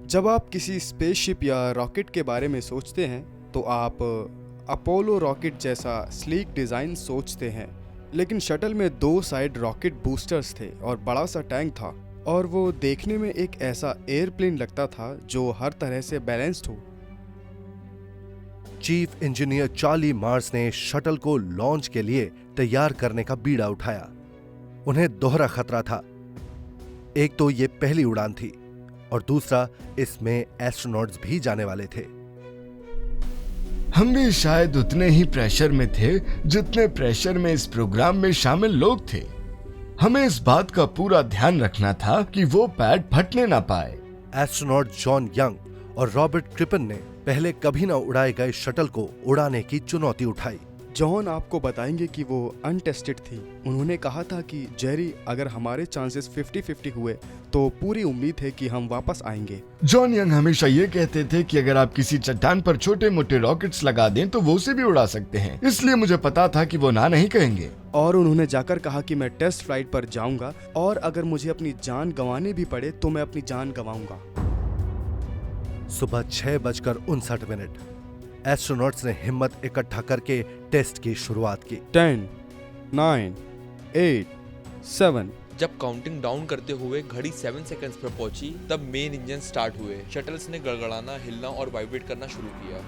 जब आप किसी स्पेसशिप या रॉकेट के बारे में सोचते हैं तो आप अपोलो रॉकेट जैसा स्लीक डिज़ाइन सोचते हैं, लेकिन शटल में 2 साइड रॉकेट बूस्टर्स थे और बड़ा सा टैंक था, और वो देखने में एक ऐसा एयरप्लेन लगता था जो हर तरह से बैलेंस्ड हो। चीफ इंजीनियर चार्ली मार्स ने शटल को लॉन्च के लिए तैयार करने का बीड़ा उठाया। उन्हें दोहरा खतरा था। एक तो ये पहली उड़ान थी और दूसरा इसमें एस्ट्रोनॉट्स भी जाने वाले थे। हम भी शायद उतने ही प्रेशर में थे जितने प्रेशर में इस प्रोग्राम में शामिल लोग थे। हमें इस बात का पूरा ध्यान रखना था कि वो पैड फटने ना पाए। एस्ट्रोनॉट जॉन यंग और रॉबर्ट क्रिपन ने पहले कभी न उड़ाए गए शटल को उड़ाने की चुनौती उठाई। जॉन आपको बताएंगे कि वो अनटेस्टेड थी। उन्होंने कहा था कि जेरी, अगर हमारे चांसेस 50-50 हुए तो पूरी उम्मीद है कि हम वापस आएंगे। जॉन यंग हमेशा ये कहते थे कि अगर आप किसी चट्टान पर छोटे मोटे रॉकेट्स लगा दें तो वो उसे भी उड़ा सकते हैं, इसलिए मुझे पता था कि वो ना नहीं कहेंगे। और उन्होंने जाकर कहा कि मैं टेस्ट फ्लाइट पर जाऊंगा और अगर मुझे अपनी जान गंवानी भी पड़े तो मैं अपनी जान गंवाऊंगा। सुबह 6:59 एस्ट्रोनॉट्स ने हिम्मत इकट्ठा करके टेस्ट की शुरुआत की। 10, 9, 8, 7। जब काउंटिंग डाउन करते हुए घड़ी 7 सेकंड्स पर पहुंची, तब मेन इंजन स्टार्ट हुए। शटल्स ने गड़गड़ाना, हिलना और वाइब्रेट करना शुरू किया।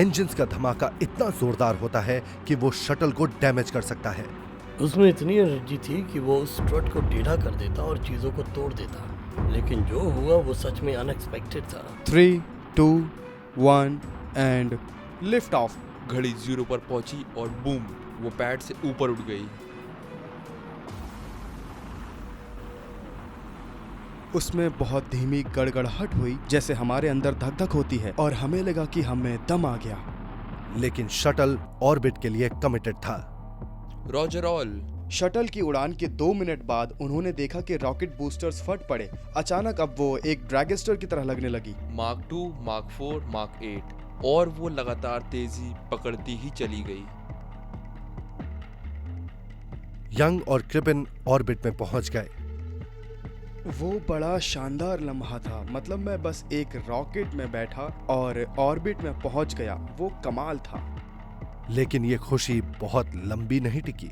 इंजन्स का धमाका इतना जोरदार होता है कि वो शटल को डैमेज कर सकता है। उसमें इतनी एनर्जी थी कि वो उस स्ट्रट को टेढ़ा कर देता और चीज़ों को तोड़ देता। लेकिन जो हुआ वो सच में अनएक्सपेक्टेड था। 3, 2, 1 एंड लिफ्ट ऑफ। घड़ी 0 पर पहुंची और बूम, वो पैड से ऊपर उड़ गई। उसमें बहुत धीमी गड़गड़ाहट हुई, जैसे हमारे अंदर धक धक होती है, और हमें लगा कि हमें दम आ गया। लेकिन शटल ऑर्बिट के लिए कमिटेड था। Roger all. शटल की उड़ान के 2 मिनट बाद उन्होंने देखा कि रॉकेट बूस्टर्स फट पड़े। अचानक अब वो एक ड्रैगस्टर की तरह लगने लगी। मार्क 2, मार्क 4, मार्क 8, और वो लगातार तेजी पकड़ती ही चली गई। यंग और क्रिपिन ऑर्बिट में पहुंच गए। वो बड़ा शानदार लम्हा था। मतलब मैं बस एक रॉकेट में बैठा और ऑर्बिट में पहुंच गया। वो कमाल था। लेकिन ये खुशी बहुत लंबी नहीं टिकी।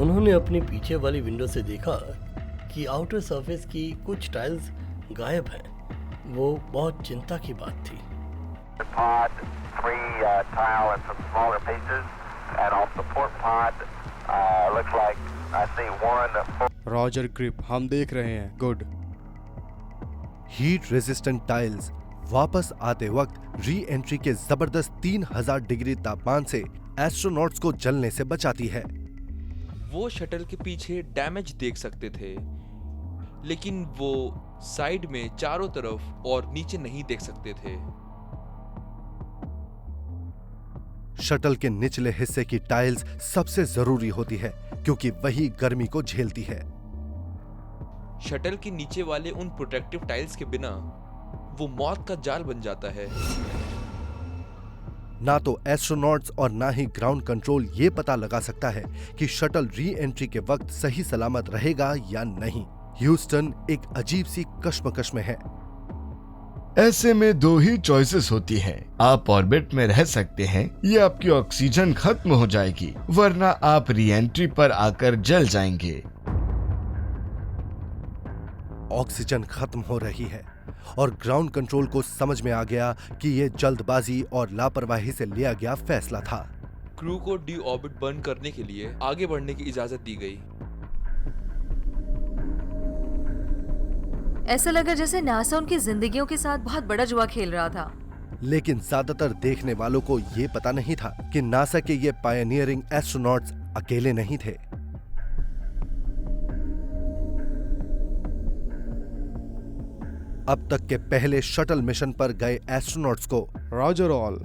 उन्होंने अपनी पीछे वाली विंडो से देखा कि आउटर सरफेस की कुछ टाइल्स गायब हैं। वो बहुत चिंता की बात थी। pod, 3 tile and some smaller pieces, and off the port pod, looks like I see one. Roger grip, हम देख रहे हैं। गुड। हीट रेजिस्टेंट टाइल्स वापस आते वक्त री एंट्री के जबरदस्त 3000 डिग्री तापमान से एस्ट्रोनॉट्स को जलने से बचाती है। वो शटल के पीछे डैमेज देख सकते थे, लेकिन वो साइड में चारों तरफ और नीचे नहीं देख सकते थे। शटल के निचले हिस्से की टाइल्स सबसे जरूरी होती है, क्योंकि वही गर्मी को झेलती है। शटल के नीचे वाले उन प्रोटेक्टिव टाइल्स के बिना वो मौत का जाल बन जाता है। ना तो एस्ट्रोनॉट्स और ना ही ग्राउंड कंट्रोल ये पता लगा सकता है कि शटल री एंट्री के वक्त सही सलामत रहेगा या नहीं। ह्यूस्टन एक अजीब सी कश्मकश में है। ऐसे में 2 ही चॉइसेस होती है। आप ऑर्बिट में रह सकते हैं या आपकी ऑक्सीजन खत्म हो जाएगी, वरना आप री एंट्री पर आकर जल जाएंगे। ऑक्सीजन खत्म हो रही है और ग्राउंड कंट्रोल को समझ में आ गया कि यह जल्दबाजी और लापरवाही से लिया गया फैसला था। क्रू को डी ऑर्बिट बर्न करने के लिए आगे बढ़ने की इजाजत दी गई। ऐसा लगा जैसे नासा उनकी जिंदगियों के साथ बहुत बड़ा जुआ खेल रहा था। लेकिन ज्यादातर देखने वालों को ये पता नहीं था कि नासा के ये पायनियरिंग एस्ट्रोनॉट्स अकेले नहीं थे। अब तक के पहले शटल मिशन पर गए एस्ट्रोनॉट्स को रॉजर ऑल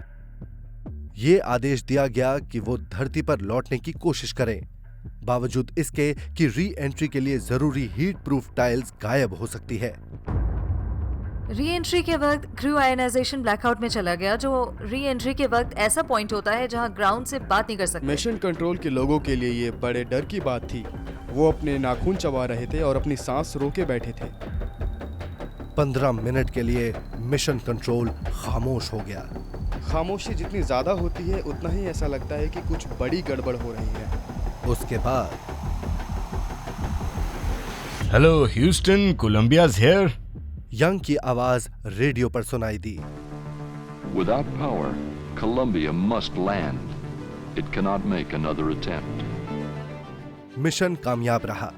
ये आदेश दिया गया कि वो धरती पर लौटने की कोशिश करें, बावजूद इसके कि री एंट्री के लिए जरूरी हीट प्रूफ टाइल्स गायब हो सकती है। री एंट्री के वक्त क्रू आयनाइजेशन ब्लैकआउट में चला गया, जो री एंट्री के वक्त ऐसा पॉइंट होता है जहां ग्राउंड से बात नहीं कर सकते। मिशन कंट्रोल के लोगों के लिए ये बड़े डर की बात थी। वो अपने नाखून चबा रहे थे और अपनी सांस रोके बैठे थे। 15 मिनट के लिए मिशन कंट्रोल खामोश हो गया। खामोशी जितनी ज्यादा होती है उतना ही ऐसा लगता है कि कुछ बड़ी गड़बड़ हो रही है। उसके बाद हेलो ह्यूस्टन, कोलंबिया's here। यंग की आवाज रेडियो पर सुनाई दी। Without power, Columbia must land. It cannot make another attempt. Mission कामयाब रहा,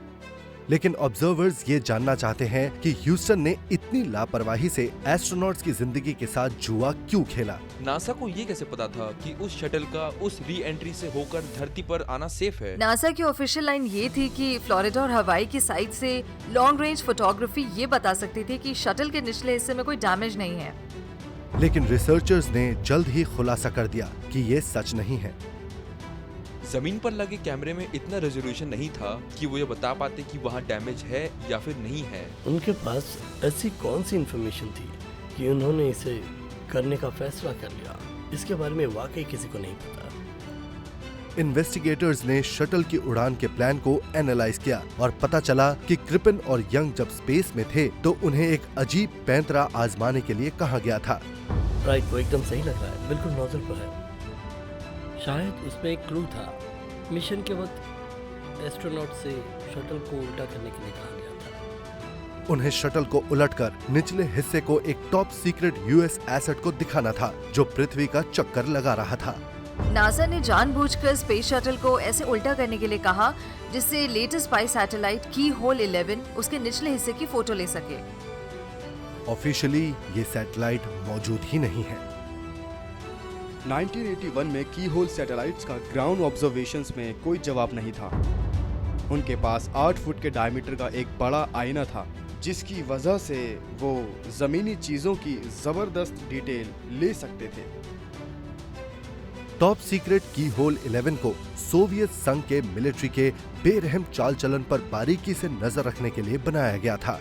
लेकिन ऑब्जर्वर्स ये जानना चाहते हैं कि ह्यूस्टन ने इतनी लापरवाही से एस्ट्रोनॉट्स की जिंदगी के साथ जुआ क्यों खेला। नासा को ये कैसे पता था कि उस शटल का उस री एंट्री से होकर धरती पर आना सेफ है? नासा की ऑफिशियल लाइन ये थी कि फ्लोरिडा और हवाई की साइड से लॉन्ग रेंज फोटोग्राफी ये बता सकती थी कि शटल के निचले हिस्से में कोई डैमेज नहीं है। लेकिन रिसर्चर्स ने जल्द ही खुलासा कर दिया कि ये सच नहीं है। जमीन पर लगे कैमरे में इतना रेजोल्यूशन नहीं था कि वो ये बता पाते कि वहाँ डैमेज है या फिर नहीं है। उनके पास ऐसी कौन सी इंफॉर्मेशन थी कि उन्होंने इसे करने का फैसला कर लिया? इसके बारे में वाकई किसी को नहीं पता। इन्वेस्टिगेटर्स ने शटल की उड़ान के प्लान को एनालाइज किया और पता चला कि क्रिपिन और यंग जब स्पेस में थे तो उन्हें एक अजीब पैंतरा आजमाने के लिए कहा गया था। राइट, वो एकदम सही लग रहा है, बिल्कुल नोजल पर है। शायद उसमें एक क्लू था। मिशन के वक्त एस्ट्रोनॉट से शटल को उल्टा करने के लिए कहा गया था। उन्हें शटल को उलटकर निचले हिस्से को एक टॉप सीक्रेट यूएस एसेट को दिखाना था जो पृथ्वी का चक्कर लगा रहा था। नासा ने जानबूझकर स्पेस शटल को ऐसे उल्टा करने के लिए कहा जिससे लेटेस्ट स्पाई सैटेलाइट की होल 11 उसके निचले हिस्से की फोटो ले सके। ऑफिशियली ये सैटेलाइट मौजूद ही नहीं है। 1981 में की होल सैटेलाइट्स का ग्राउंड ऑब्जर्वेशंस में कोई जवाब नहीं था। उनके पास 8 फुट के डायमीटर का एक बड़ा आईना था जिसकी वजह से वो जमीनी चीजों की जबरदस्त डिटेल ले सकते थे। टॉप सीक्रेट की होल 11 को सोवियत संघ के मिलिट्री के बेरहम चाल चलन पर बारीकी से नजर रखने के लिए बनाया गया था।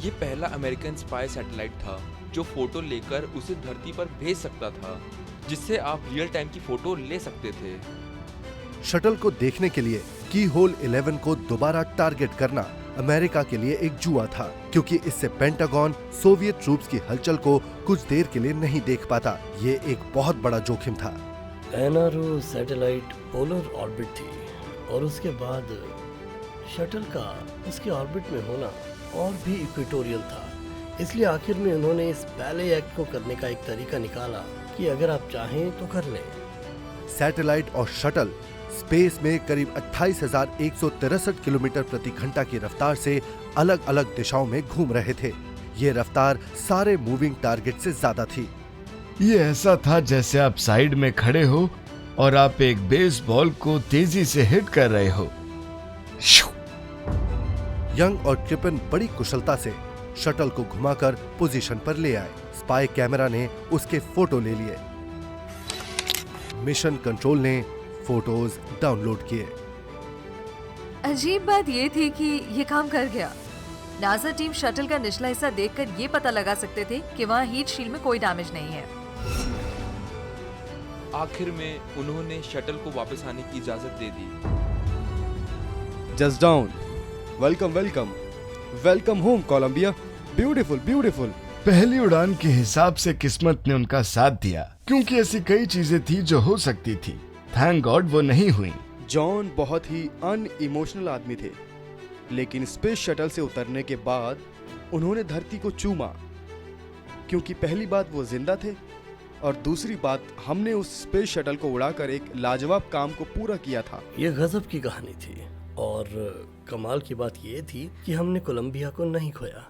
ये पहला अमेरिकन स्पाई सैटेलाइट था जो फोटो लेकर उसे धरती पर भेज सकता था, जिससे आप रियल टाइम की फोटो ले सकते थे। शटल को देखने के लिए की होल 11 को दोबारा टारगेट करना अमेरिका के लिए एक जुआ था, क्योंकि इससे पेंटागन सोवियत ट्रूप्स की हलचल को कुछ देर के लिए नहीं देख पाता। ये एक बहुत बड़ा जोखिम था। एनआरओ सैटेलाइट पोलर ऑर्बिट थी और उसके बाद शटल का उसके ऑर्बिट में होना और भी इक्वेटोरियल था। इसलिए आखिर में उन्होंने इस पहले एक्ट को करने का एक तरीका निकाला कि अगर आप चाहें तो कर लें। सैटेलाइट और शटल स्पेस में करीब 28,163 किलोमीटर प्रति घंटा की रफ्तार से अलग अलग दिशाओं में घूम रहे थे। ये रफ्तार सारे मूविंग टारगेट से ज्यादा थी। ये ऐसा था जैसे आप साइड में खड़े हो और आप एक बेसबॉल को तेजी से हिट कर रहे हो। यंग और क्रिपन बड़ी कुशलता से शटल को घुमाकर पोजीशन पर ले आए। स्पाई कैमरा ने उसके फोटो ले लिए। मिशन कंट्रोल ने फोटोज डाउनलोड किए। अजीब बात ये थी कि ये काम कर गया। नासा टीम शटल का निचला हिस्सा देखकर ये पता लगा सकते थे कि वहाँ हीट शील्ड में कोई डैमेज नहीं है। आखिर में उन्होंने शटल को वापस आने की इजाजत दे दी। Just down, welcome welcome welcome home Colombia, beautiful beautiful. पहली उड़ान के हिसाब से किस्मत ने उनका साथ दिया, क्योंकि ऐसी कई चीजें थी जो हो सकती थी। थैंक गॉड वो नहीं हुई। जॉन बहुत ही अनइमोशनल आदमी थे, लेकिन स्पेस शटल से उतरने के बाद उन्होंने धरती को चूमा, क्योंकि पहली बात वो जिंदा थे और दूसरी बात हमने उस स्पेस शटल को उड़ाकर एक लाजवाब काम को पूरा किया था। ये गजब की कहानी थी और कमाल की बात ये थी कि हमने कोलंबिया को नहीं खोया।